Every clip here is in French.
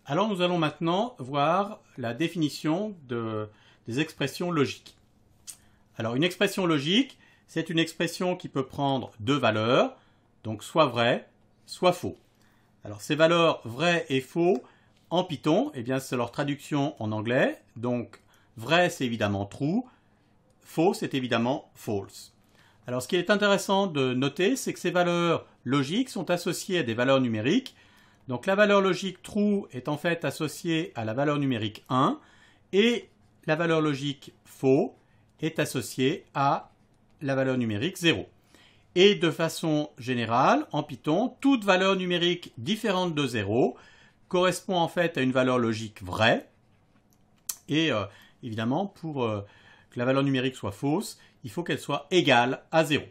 Alors nous allons maintenant voir la définition des expressions logiques. Alors une expression logique, c'est une expression qui peut prendre deux valeurs, donc soit vrai, soit faux. Alors ces valeurs vrai et faux, en Python, eh bien c'est leur traduction en anglais. Donc vrai c'est évidemment true, faux c'est évidemment false. Alors ce qui est intéressant de noter, c'est que ces valeurs logiques sont associées à des valeurs numériques. Donc la valeur logique true est en fait associée à la valeur numérique 1 et la valeur logique faux est associée à la valeur numérique 0. Et de façon générale, en Python, toute valeur numérique différente de 0 correspond en fait à une valeur logique vraie. Et évidemment, pour que la valeur numérique soit fausse, il faut qu'elle soit égale à 0.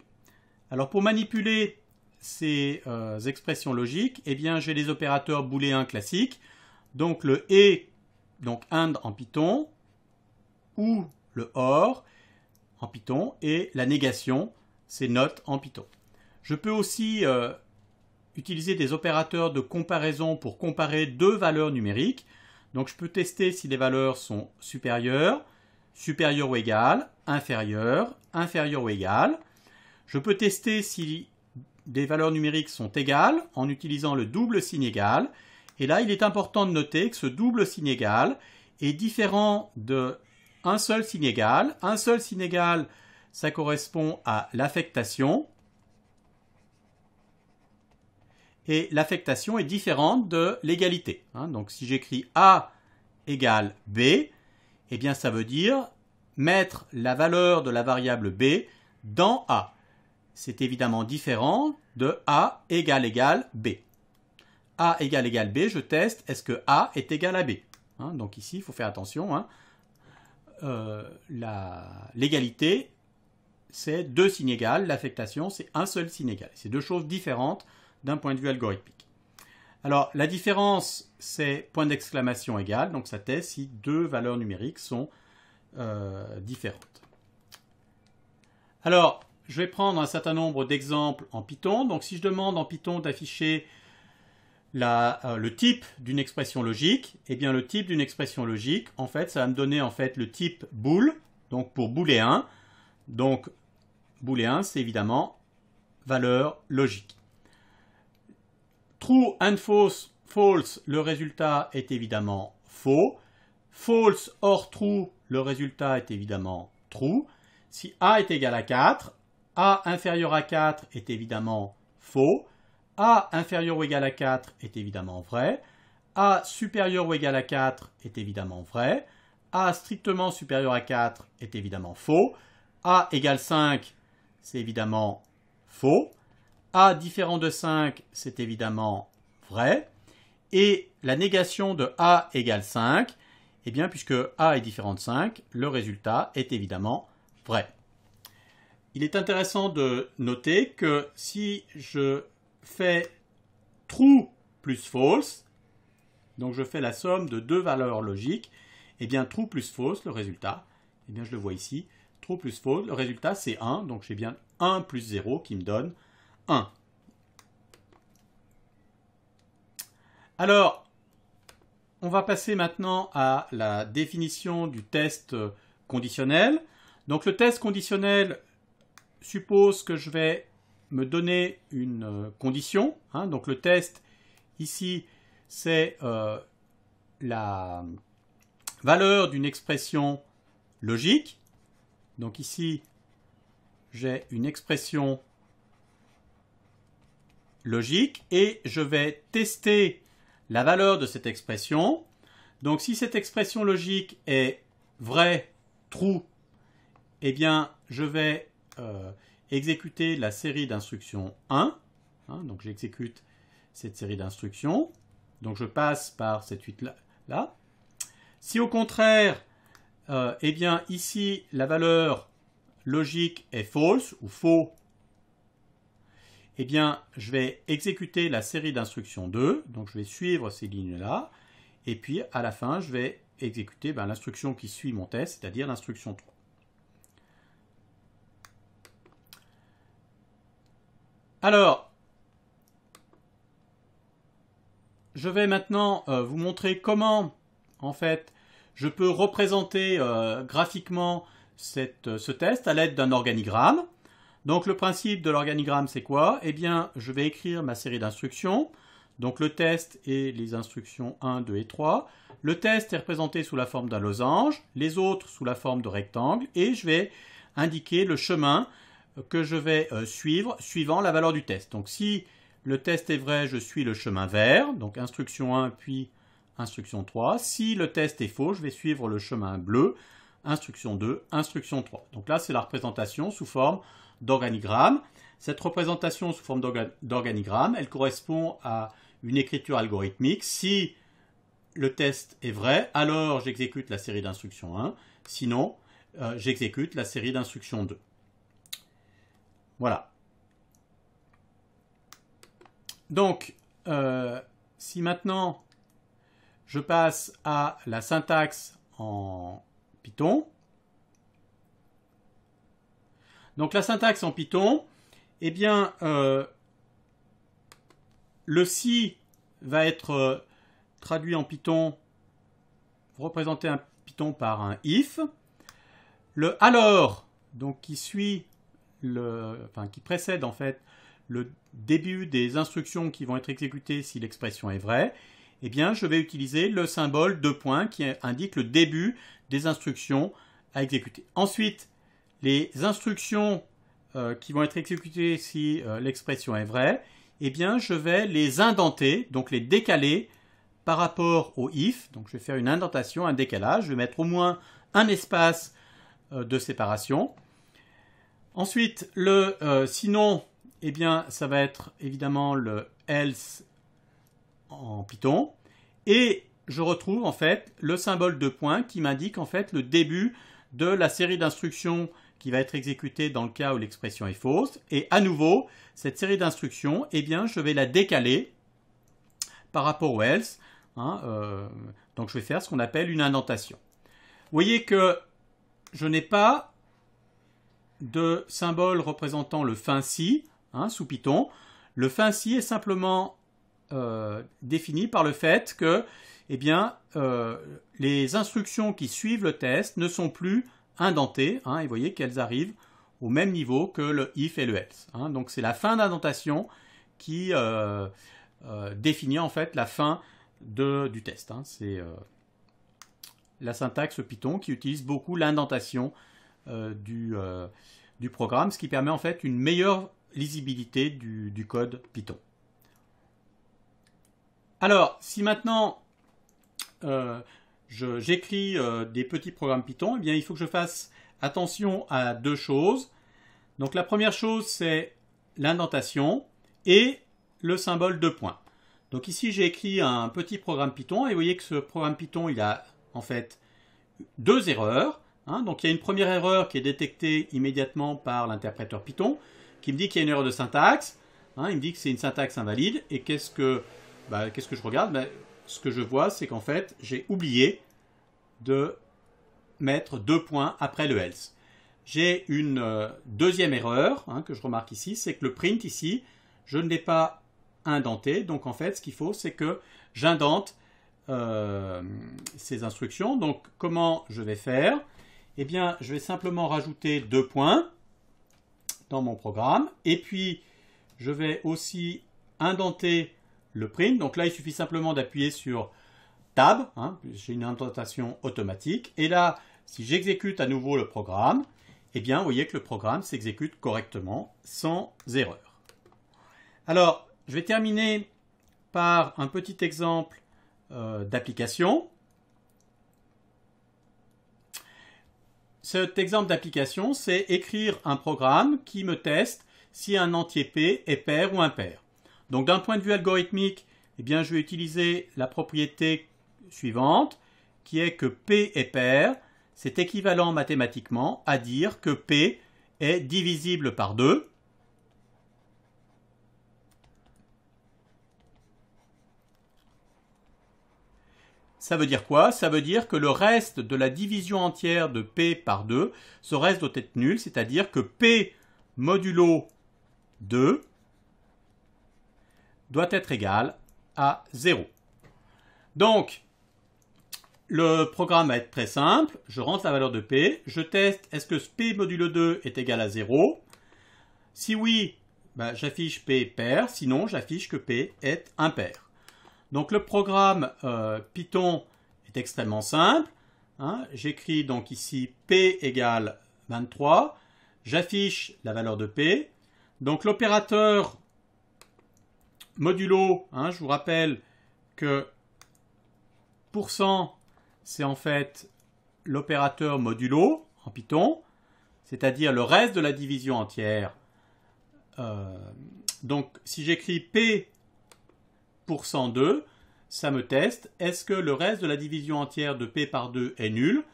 Alors pour manipuler ces expressions logiques, eh bien j'ai les opérateurs booléens classiques, donc le et, donc and en Python, ou le or en Python, et la négation, c'est not en Python. Je peux aussi utiliser des opérateurs de comparaison pour comparer deux valeurs numériques. Donc je peux tester si les valeurs sont supérieures, supérieures ou égales, inférieures, inférieures ou égales. Je peux tester si des valeurs numériques sont égales en utilisant le double signe égal. Et là, il est important de noter que ce double signe égal est différent de un seul signe égal. Un seul signe égal, ça correspond à l'affectation. Et l'affectation est différente de l'égalité. Donc si j'écris A égale B, eh bien ça veut dire mettre la valeur de la variable B dans A. C'est évidemment différent de A égale B. A égale B, je teste, est-ce que A est égal à B? Donc ici, il faut faire attention. L'égalité, c'est deux signes égales. L'affectation, c'est un seul signe égal. C'est deux choses différentes d'un point de vue algorithmique. Alors, la différence, c'est point d'exclamation égal. Donc, ça teste si deux valeurs numériques sont différentes. Alors, je vais prendre un certain nombre d'exemples en Python. Donc, si je demande en Python d'afficher le type d'une expression logique, eh bien, le type d'une expression logique, en fait, ça va me donner en fait le type bool, donc pour booléen. Donc, booléen, c'est évidemment valeur logique. True and false, false, le résultat est évidemment faux. False or true, le résultat est évidemment true. Si A est égal à 4, A inférieur à 4 est évidemment faux. A inférieur ou égal à 4 est évidemment vrai. A supérieur ou égal à 4 est évidemment vrai. A strictement supérieur à 4 est évidemment faux. A égale 5, c'est évidemment faux. A différent de 5, c'est évidemment vrai. Et la négation de A égale 5, eh bien, puisque A est différent de 5, le résultat est évidemment vrai. Il est intéressant de noter que si je fais true plus false, donc je fais la somme de deux valeurs logiques, eh bien true plus false, le résultat, eh bien je le vois ici, true plus false, le résultat c'est 1, donc j'ai bien 1 plus 0 qui me donne 1. Alors, on va passer maintenant à la définition du test conditionnel. Donc le test conditionnel suppose que je vais me donner une condition. Donc le test ici, c'est la valeur d'une expression logique. Donc ici, j'ai une expression logique et je vais tester la valeur de cette expression. Donc si cette expression logique est vraie, true, eh bien je vais exécuter la série d'instructions 1. Donc j'exécute cette série d'instructions. Donc je passe par cette suite là. Si au contraire, eh bien ici la valeur logique est false ou faux, eh bien je vais exécuter la série d'instructions 2. Donc je vais suivre ces lignes-là. Et puis à la fin, je vais exécuter l'instruction qui suit mon test, c'est-à-dire l'instruction 3. Alors, je vais maintenant vous montrer comment, en fait, je peux représenter graphiquement ce test à l'aide d'un organigramme. Donc le principe de l'organigramme, c'est quoi? Eh bien, je vais écrire ma série d'instructions. Donc le test et les instructions 1, 2 et 3. Le test est représenté sous la forme d'un losange, les autres sous la forme de rectangle, et je vais indiquer le chemin que je vais suivre suivant la valeur du test. Donc si le test est vrai, je suis le chemin vert, donc instruction 1 puis instruction 3. Si le test est faux, je vais suivre le chemin bleu, instruction 2, instruction 3. Donc là, c'est la représentation sous forme d'organigramme. Cette représentation sous forme d'organigramme, elle correspond à une écriture algorithmique. Si le test est vrai, alors j'exécute la série d'instructions 1. Sinon, j'exécute la série d'instructions 2. Voilà. Donc, si maintenant je passe à la syntaxe en Python. Donc la syntaxe en Python, eh bien, le si va être traduit en Python, représenté en Python par un if. Le alors, donc qui suit qui précède en fait le début des instructions qui vont être exécutées si l'expression est vraie, eh bien, je vais utiliser le symbole de point qui indique le début des instructions à exécuter. Ensuite, les instructions qui vont être exécutées si l'expression est vraie, eh bien, je vais les indenter, donc les décaler par rapport au if. Donc, je vais faire une indentation, un décalage. Je vais mettre au moins un espace de séparation. Ensuite, le sinon, eh bien, ça va être évidemment le else en Python. Et je retrouve en fait le symbole de point qui m'indique en fait le début de la série d'instructions qui va être exécutée dans le cas où l'expression est fausse. Et à nouveau, cette série d'instructions, eh bien, je vais la décaler par rapport au else. Donc je vais faire ce qu'on appelle une indentation. Vous voyez que je n'ai pas de symbole représentant le fin si sous Python. Le fin si est simplement défini par le fait que eh bien, les instructions qui suivent le test ne sont plus indentées. Et vous voyez qu'elles arrivent au même niveau que le if et le else. Donc c'est la fin d'indentation qui définit en fait la fin du test. C'est la syntaxe Python qui utilise beaucoup l'indentation du programme, ce qui permet en fait une meilleure lisibilité du code Python. Alors, si maintenant j'écris des petits programmes Python, eh bien, il faut que je fasse attention à deux choses. Donc la première chose, c'est l'indentation et le symbole de point. Donc ici, j'ai écrit un petit programme Python et vous voyez que ce programme Python, il a en fait deux erreurs. Donc il y a une première erreur qui est détectée immédiatement par l'interpréteur Python qui me dit qu'il y a une erreur de syntaxe. Il me dit que c'est une syntaxe invalide. Et qu'est-ce que je regarde? Ce que je vois, c'est qu'en fait, j'ai oublié de mettre deux points après le else. J'ai une deuxième erreur que je remarque ici, c'est que le print ici, je ne l'ai pas indenté. Donc en fait, ce qu'il faut, c'est que j'indente ces instructions. Donc comment je vais faire? Eh bien, je vais simplement rajouter deux points dans mon programme. Et puis, je vais aussi indenter le print. Donc là, il suffit simplement d'appuyer sur Tab. J'ai une indentation automatique. Et là, si j'exécute à nouveau le programme, eh bien, vous voyez que le programme s'exécute correctement, sans erreur. Alors, je vais terminer par un petit exemple d'application. Cet exemple d'application, c'est écrire un programme qui me teste si un entier P est pair ou impair. Donc d'un point de vue algorithmique, eh bien, je vais utiliser la propriété suivante, qui est que P est pair. C'est équivalent mathématiquement à dire que P est divisible par 2. Ça veut dire quoi? Ça veut dire que le reste de la division entière de P par 2, ce reste doit être nul, c'est-à-dire que P modulo 2 doit être égal à 0. Donc, le programme va être très simple. Je rentre la valeur de P. Je teste, est-ce que P modulo 2 est égal à 0? Si oui, ben, j'affiche P pair. Sinon, j'affiche que P est impair. Donc, le programme Python est extrêmement simple. Hein. J'écris donc ici P égale 23. J'affiche la valeur de P. Donc, l'opérateur modulo, hein, je vous rappelle que %, c'est en fait l'opérateur modulo en Python, c'est-à-dire le reste de la division entière. Donc, si j'écris P %2, ça me teste. Est-ce que le reste de la division entière de P par 2 est nul?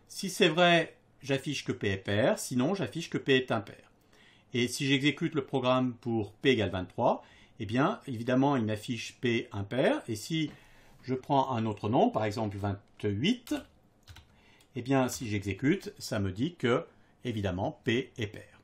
Si c'est vrai, j'affiche que P est pair. Sinon, j'affiche que P est impair. Et si j'exécute le programme pour P égale 23, eh bien, évidemment, il m'affiche P impair. Et si je prends un autre nombre, par exemple 28, eh bien, si j'exécute, ça me dit que, évidemment, P est pair.